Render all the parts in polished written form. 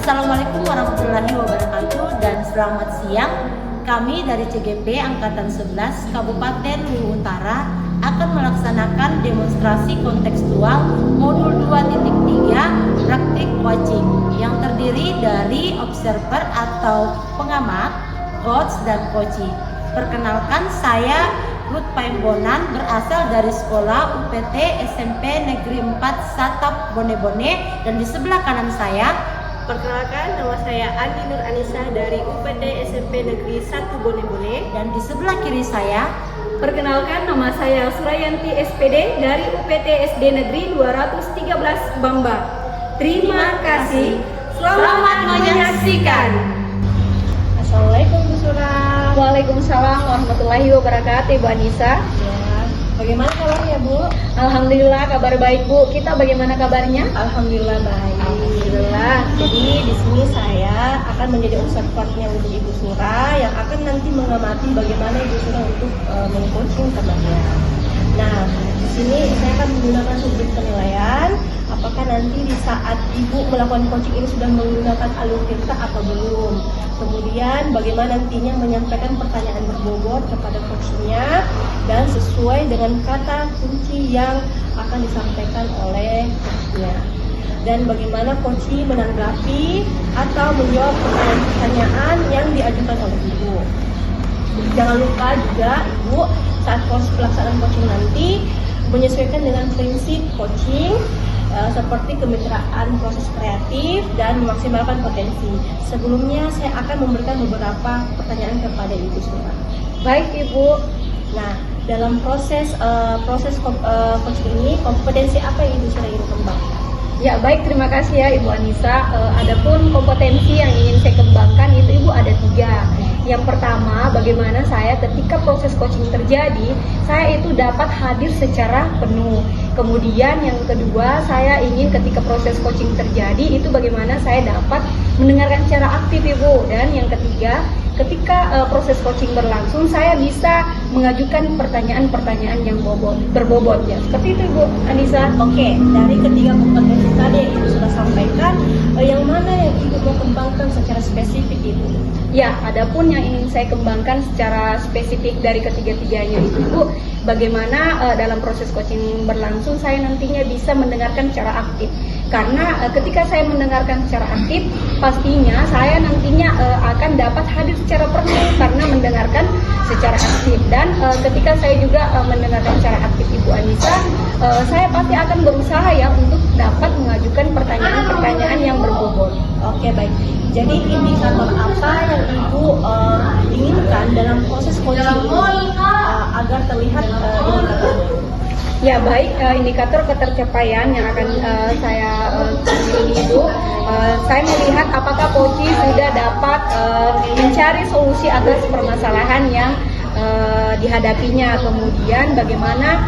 Assalamualaikum warahmatullahi wabarakatuh dan selamat siang. Kami dari CGP Angkatan 11 Kabupaten Luwu Utara akan melaksanakan demonstrasi kontekstual modul 2.3 praktik coaching yang terdiri dari observer atau pengamat, coach, dan coaching. Perkenalkan, saya Ruth Paimbonan, berasal dari sekolah UPT SMP Negeri 4 Satap Bone-Bone, dan di sebelah kanan saya perkenalkan, nama saya Andi Nur Anissa dari UPT SMP Negeri 1 Bone-Bone, dan di sebelah kiri saya perkenalkan, nama saya Surayanti SPD dari UPT SD Negeri 213 Bamba. Terima kasih. Selamat menyaksikan. Assalamualaikum Bu Sura. Waalaikumsalam warahmatullahi wabarakatuh, Ibu Anissa. Ya, bagaimana kabarnya Bu? Alhamdulillah kabar baik Bu. Kita bagaimana kabarnya? Alhamdulillah baik. Alhamdulillah. Jadi di sini saya akan menjadi observernya untuk Ibu Sura yang akan nanti mengamati bagaimana Ibu Sura untuk meng-coaching temannya. Nah, di sini saya akan menggunakan rubrik penilaian. Apakah nanti di saat Ibu melakukan coaching ini sudah menggunakan alur cerita atau belum? Kemudian bagaimana nantinya menyampaikan pertanyaan berbobot kepada coachingnya dan sesuai dengan kata kunci yang akan disampaikan oleh coachnya. Dan bagaimana coaching menanggapi atau menjawab pertanyaan-pertanyaan yang diajukan oleh Ibu. Jangan lupa juga Ibu saat proses pelaksanaan coaching nanti menyesuaikan dengan prinsip coaching seperti kemitraan proses kreatif dan memaksimalkan potensi. Sebelumnya saya akan memberikan beberapa pertanyaan kepada Ibu Sura. Baik Ibu. Nah, dalam proses coaching ini kompetensi apa yang Ibu Sura ingin kembangkan? Ya baik, terima kasih ya Ibu Anissa. Adapun kompetensi yang ingin saya kembangkan itu Ibu ada 3. Yang pertama, bagaimana saya ketika proses coaching terjadi, saya itu dapat hadir secara penuh. Kemudian yang kedua, saya ingin ketika proses coaching terjadi itu bagaimana saya dapat mendengarkan secara aktif Ibu. Dan yang ketiga, ketika proses coaching berlangsung, saya bisa mengajukan pertanyaan-pertanyaan yang berbobot ya. Seperti itu Ibu Anissa. Oke, dari ketiga kompetensi tadi yang Ibu sudah sampaikan, yang mana yang Ibu mau kembangkan secara spesifik Ibu? Ya, adapun yang ingin saya kembangkan secara spesifik dari ketiga-tiganya itu Bu, bagaimana dalam proses coaching berlangsung saya nantinya bisa mendengarkan secara aktif. Karena ketika saya mendengarkan secara aktif, pastinya saya nantinya akan dapat hadir secara penuh karena mendengarkan secara aktif. Dan ketika saya juga mendengarkan secara aktif Ibu Anissa, saya pasti akan berusaha ya untuk dapat mengajukan pertanyaan-pertanyaan yang berbobot. Oke, baik. Jadi indikator apa yang Ibu inginkan dalam proses coaching agar terlihat indikatornya? Ya baik, indikator ketercapaian yang akan saya ini Ibu, saya melihat apakah coach sudah dapat mencari solusi atas permasalahan yang dihadapinya. Kemudian bagaimana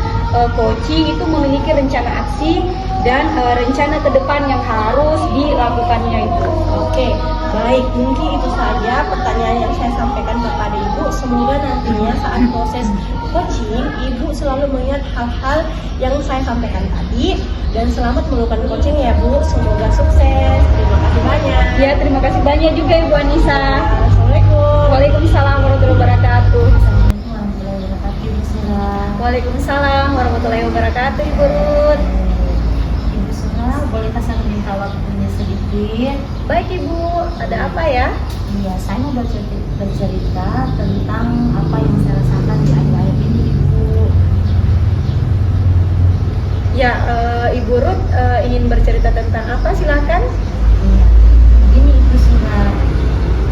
coach itu memiliki rencana aksi dan rencana ke depan yang harus dilakukannya itu. Oke, baik. Mungkin itu saja pertanyaan yang saya sampaikan kepada Ibu. Semoga nantinya saat proses coaching, Ibu selalu melihat hal-hal yang saya sampaikan tadi. Dan selamat melakukan coaching ya Bu. Semoga sukses. Terima kasih banyak. Ya, terima kasih banyak juga Ibu Anissa. Assalamualaikum. Waalaikumsalam warahmatullahi wabarakatuh. Assalamualaikum warahmatullahi wabarakatuh, Ibu Sura. Waalaikumsalam warahmatullahi wabarakatuh Ibu Ruth. Ibu Sura, bolehkah saya minta waktunya sedikit? Baik Ibu, ada apa ya? Iya, saya mau bercerita tentang apa yang saya rasakan di akhir-akhir ini, Ibu. Ya, Ibu Ruth ingin bercerita tentang apa? Silahkan. Iya, begini Ibu Sura,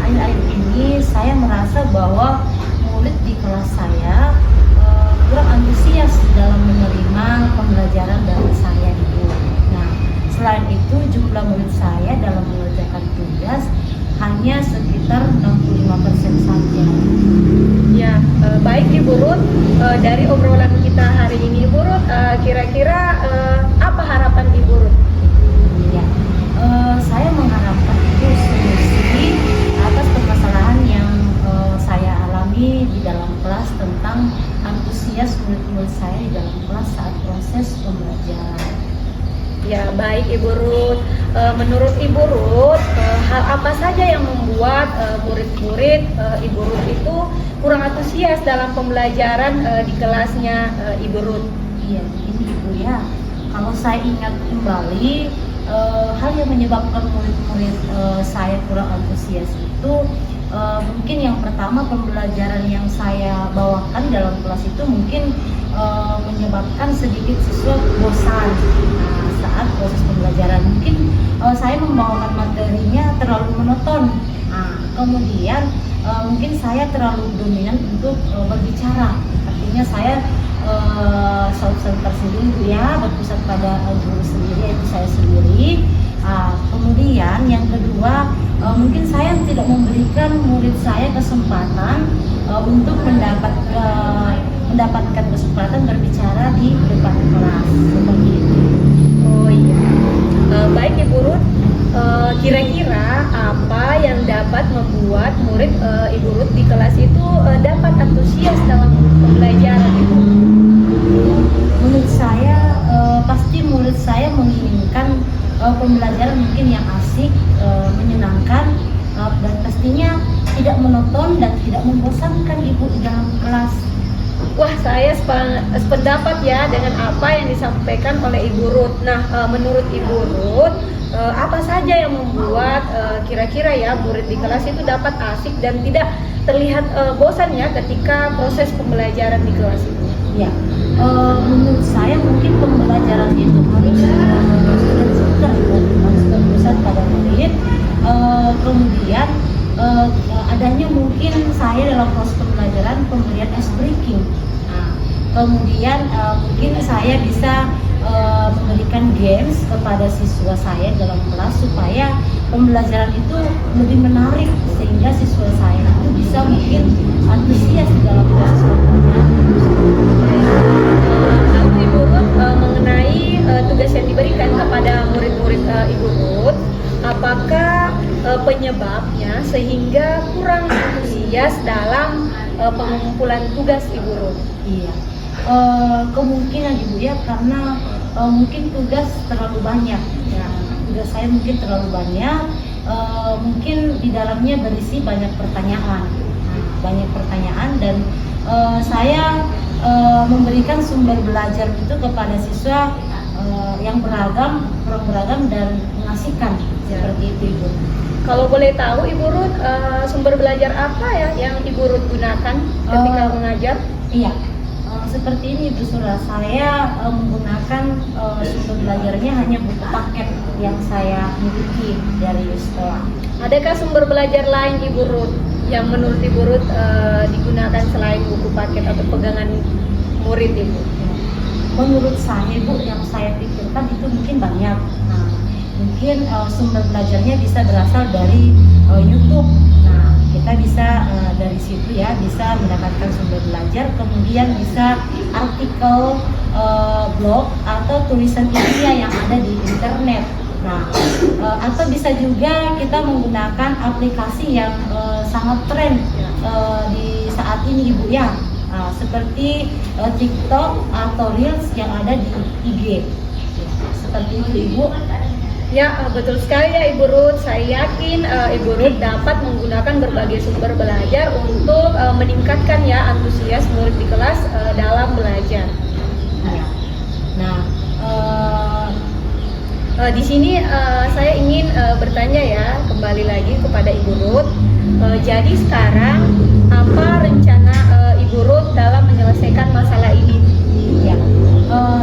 akhir-akhir ini saya merasa bahwa murid di kelas saya kurang antusias dalam menerima pembelajaran dari saya, Ibu. Nah, selain itu jumlah murid saya dalam mengerjakan tugas hanya sekitar 65% saja. Ya, baik Ibu Ruth. Dari obrolan kita hari ini Ibu Ruth, kira-kira apa harapan Ibu Ruth? Ya, saya mengharapkan itu solusi atas permasalahan yang saya alami di dalam kelas tentang antusias murid-murid saya di dalam kelas saat proses pembelajaran. Ya baik Ibu Ruth, menurut Ibu Ruth, hal apa saja yang membuat murid-murid Ibu Ruth itu kurang antusias dalam pembelajaran di kelasnya Ibu Ruth? Iya, ini Ibu ya. Kalau saya ingat kembali, hal yang menyebabkan murid-murid saya kurang antusias itu mungkin yang pertama pembelajaran yang saya bawakan dalam kelas itu mungkin menyebabkan sedikit siswa bosan saat proses pembelajaran. Mungkin saya membawakan materinya terlalu monoton. Kemudian mungkin saya terlalu dominan untuk berbicara. Artinya saya self-center sendiri ya, berpusat pada guru sendiri, yaitu saya sendiri. Kemudian yang kedua, mungkin saya tidak memberikan murid saya kesempatan untuk mendapatkan kesempatan berbicara di depan kelas seperti itu. Oh iya. Baik Ibu Ruth, kira-kira apa yang dapat membuat murid Ibu Ruth di kelas itu dapat antusias dalam pembelajaran itu? Menurut saya pasti murid saya menginginkan pembelajaran mungkin yang asik, menyenangkan, dan pastinya tidak monoton dan tidak membosankan Ibu di dalam kelas. Wah, saya sependapat ya dengan apa yang disampaikan oleh Ibu Ruth. Nah, menurut Ibu Ruth, apa saja yang membuat kira-kira ya murid di kelas itu dapat asik dan tidak terlihat bosan ya ketika proses pembelajaran di kelas itu? Ya, menurut saya mungkin pembelajaran itu harus berpusat pada murid. Kemudian adanya mungkin saya dalam proses pembelajaran pemberian ice breaking. Kemudian mungkin saya bisa memberikan games kepada siswa saya dalam kelas supaya pembelajaran itu lebih menarik sehingga siswa saya itu bisa mungkin antusias di dalam proses pembelajaran. Lalu Ibu Ruth mengenai tugas yang diberikan kepada murid-murid Ibu Ruth, apakah penyebabnya sehingga kurang antusias dalam pengumpulan tugas Ibu Ruth? Iya, kemungkinan Ibu ya karena mungkin tugas terlalu banyak ya, tugas saya mungkin terlalu banyak, mungkin di dalamnya berisi banyak pertanyaan, dan saya memberikan sumber belajar itu kepada siswa yang kurang beragam dan mengasihkan seperti itu Ibu. Kalau boleh tahu Ibu Ruth, sumber belajar apa ya yang Ibu Ruth gunakan ketika mengajar? Iya, seperti ini Ibu Surah, saya menggunakan sumber belajarnya hanya buku paket yang saya miliki dari sekolah. Adakah sumber belajar lain Ibu Ruth yang menurut Ibu Ruth digunakan selain buku paket atau pegangan murid Ibu? Menurut saya Bu, yang saya pikirkan itu mungkin banyak. Mungkin sumber belajarnya bisa berasal dari YouTube. Nah, kita bisa dari situ ya bisa mendapatkan sumber belajar, kemudian bisa artikel, blog atau tulisan ilmiah yang ada di internet. Nah, atau bisa juga kita menggunakan aplikasi yang sangat tren di saat ini Ibu ya, seperti TikTok atau Reels yang ada di IG. Seperti itu Ibu. Ya, betul sekali ya Ibu Ruth. Saya yakin Ibu Ruth dapat menggunakan berbagai sumber belajar untuk meningkatkan ya antusias murid di kelas dalam belajar. Nah, di sini saya ingin bertanya ya kembali lagi kepada Ibu Ruth. Jadi sekarang apa rencana Ibu Ruth dalam menyelesaikan masalah ini? ya,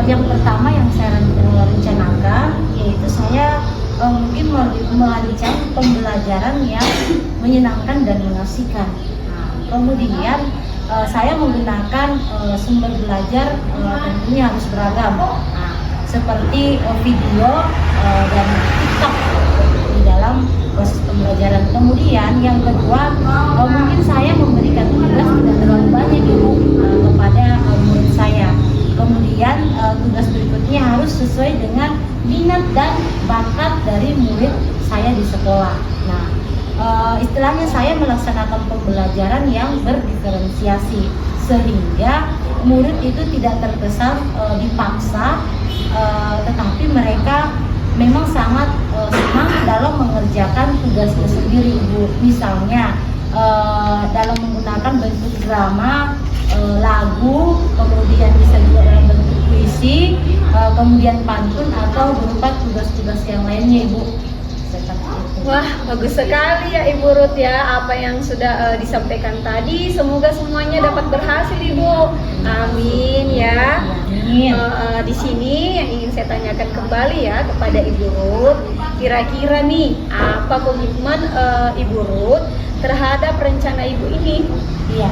yang pertama yang saya rencanakan yaitu saya mungkin melanjutkan pembelajaran yang menyenangkan dan mengasihkan. Kemudian saya menggunakan sumber belajar tentunya harus beragam, seperti video dan TikTok di dalam proses pembelajaran. Kemudian yang kedua, mungkin saya memberikan tugas tidak terlalu banyak Ibu kepada murid saya. Kemudian tugas berikutnya harus sesuai dengan minat dan bakat dari murid saya di sekolah. Nah, istilahnya saya melaksanakan pembelajaran yang berdiferensiasi sehingga murid itu tidak terkesan dipaksa, tetapi mereka memang sangat sendiri Ibu. Misalnya dalam menggunakan bentuk drama, lagu, kemudian bisa juga dalam bentuk puisi, kemudian pantun atau berupa tugas-tugas yang lainnya Ibu. Seperti itu. Wah, bagus sekali ya Ibu Ruth ya, apa yang sudah disampaikan tadi. Semoga semuanya dapat berhasil Ibu. Amin ya. Amin. Di sini yang ingin saya tanyakan kembali ya kepada Ibu Ruth, kira-kira nih apa komitmen Ibu Ruth terhadap rencana Ibu ini? Iya,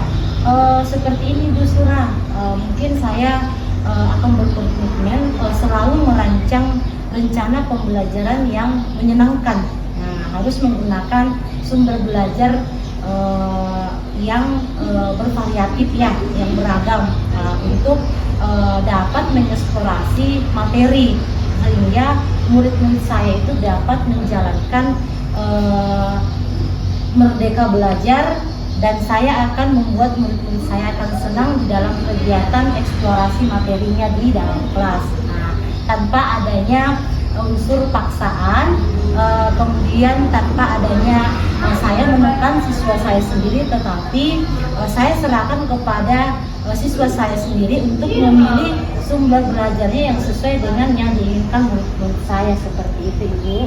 seperti ini Bu Surah. Mungkin saya akan berkomitmen selalu merancang rencana pembelajaran yang menyenangkan. Nah, harus menggunakan sumber belajar yang bervariatif ya, yang beragam untuk dapat mengeksplorasi materi sehingga murid-murid saya itu dapat menjalankan merdeka belajar, dan saya akan membuat murid-murid saya akan senang di dalam kegiatan eksplorasi materinya di dalam kelas. Nah, tanpa adanya unsur paksaan, kemudian tanpa adanya saya menekan siswa saya sendiri, tetapi saya serahkan kepada siswa saya sendiri untuk memilih sumber belajarnya yang sesuai dengan yang diinginkan murid-murid saya, seperti itu Ibu.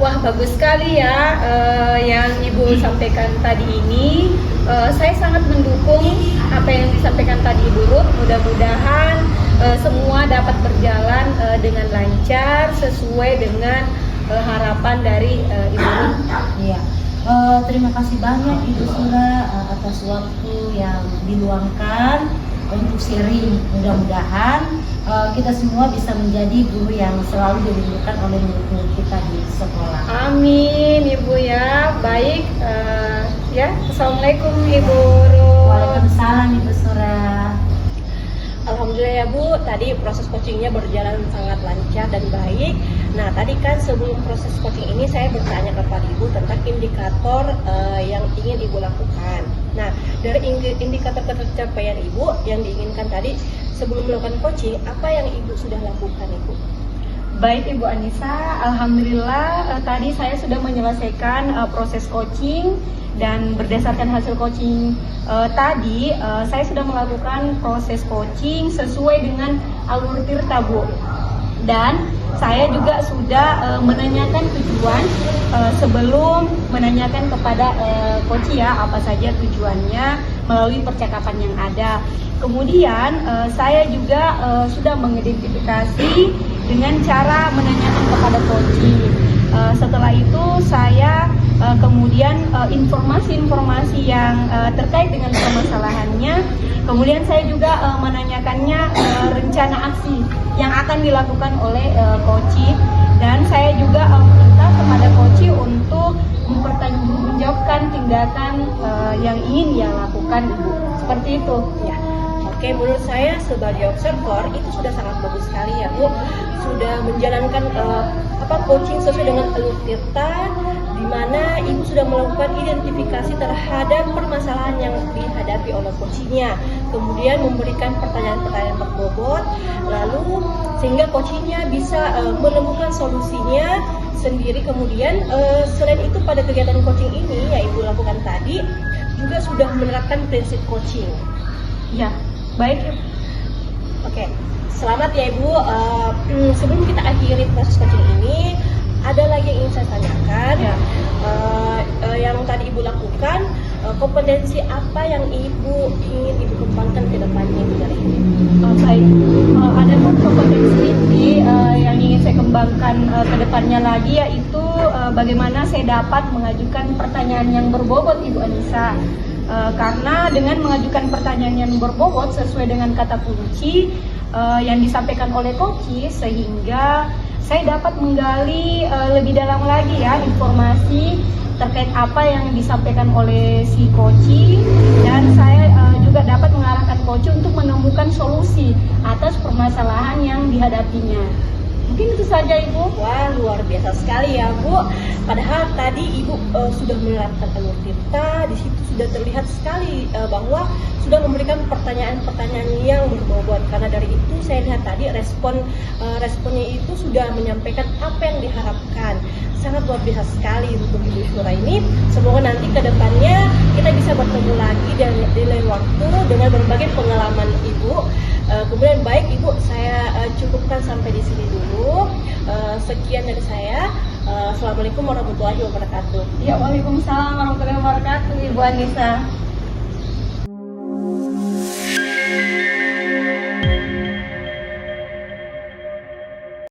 Wah, bagus sekali ya yang Ibu sampaikan tadi ini. Saya sangat mendukung apa yang disampaikan tadi Ibu Ruth. Mudah-mudahan semua dapat berjalan dengan lancar sesuai dengan harapan dari Ibu Ruth. Iya. Terima kasih banyak Ibu Surah atas waktu yang diluangkan untuk sharing. Mudah-mudahan kita semua bisa menjadi guru yang selalu dirindukan oleh murid-murid kita di sekolah. Amin Ibu ya. Baik ya. Assalamualaikum Ibu Ruth. Waalaikumsalam Ibu Surah. Alhamdulillah ya Bu, tadi proses coachingnya berjalan sangat lancar dan baik. Nah tadi kan sebelum proses coaching ini saya bertanya kepada Ibu tentang indikator yang ingin Ibu lakukan. Nah dari indikator pencapaian Ibu yang diinginkan tadi sebelum melakukan coaching, apa yang Ibu sudah lakukan Ibu? Baik Ibu Anissa, alhamdulillah tadi saya sudah menyelesaikan proses coaching, dan berdasarkan hasil coaching tadi saya sudah melakukan proses coaching sesuai dengan alur tirta Bu. Dan saya juga sudah menanyakan tujuan sebelum menanyakan kepada coach ya apa saja tujuannya melalui percakapan yang ada. Kemudian saya juga sudah mengidentifikasi dengan cara menanyakan kepada coaching. Setelah itu saya kemudian informasi-informasi yang terkait dengan permasalahannya. Kemudian saya juga menanyakannya rencana aksi yang akan dilakukan oleh coaching, dan saya juga meminta kepada coaching untuk mempertanggungjawabkan tindakan yang ingin dia lakukan Ibu. Seperti itu ya. Oke, menurut saya sebagai observer itu sudah sangat bagus sekali ya Bu. Sudah menjalankan coaching sesuai dengan alur tirta, di mana Ibu sudah melakukan identifikasi terhadap permasalahan yang dihadapi oleh coachingnya. Kemudian memberikan pertanyaan-pertanyaan berbobot, lalu sehingga coachingnya bisa menemukan solusinya sendiri. Kemudian selain itu pada kegiatan coaching ini yang Ibu lakukan tadi juga sudah menerapkan prinsip coaching. Ya. Baik. Oke, selamat ya Ibu. Sebelum kita akhiri proses coaching ini, ada lagi yang ingin saya tanyakan. Ya. Yang tadi Ibu lakukan, kompetensi apa yang Ibu ingin Ibu kembangkan ke depannya dari ini? Baik. Ada pun kompetensi yang ingin saya kembangkan ke depannya lagi, yaitu bagaimana saya dapat mengajukan pertanyaan yang berbobot Ibu Anissa. Karena dengan mengajukan pertanyaan yang berbobot sesuai dengan kata kunci yang disampaikan oleh coach, sehingga saya dapat menggali lebih dalam lagi ya informasi terkait apa yang disampaikan oleh si coach, dan saya juga dapat mengarahkan coach untuk menemukan solusi atas permasalahan yang dihadapinya. Mungkin itu saja Ibu. Wah, luar biasa sekali ya Bu. Padahal tadi Ibu sudah menerapkan alur tirta, di situ sudah terlihat sekali bahwa sudah memberikan pertanyaan-pertanyaan yang berbobot. Karena dari itu saya lihat tadi responnya itu sudah menyampaikan apa yang diharapkan. Sangat luar biasa sekali untuk Ibu Syura ini. Semoga nanti ke depannya kita bisa bertemu lagi di lain waktu dengan berbagai pengalaman Ibu. Kemudian baik Ibu, saya cukupkan sampai di sini dulu. Sekian dari saya. Assalamualaikum warahmatullahi wabarakatuh. Ya, waalaikumsalam warahmatullahi wabarakatuh Ibu Anissa.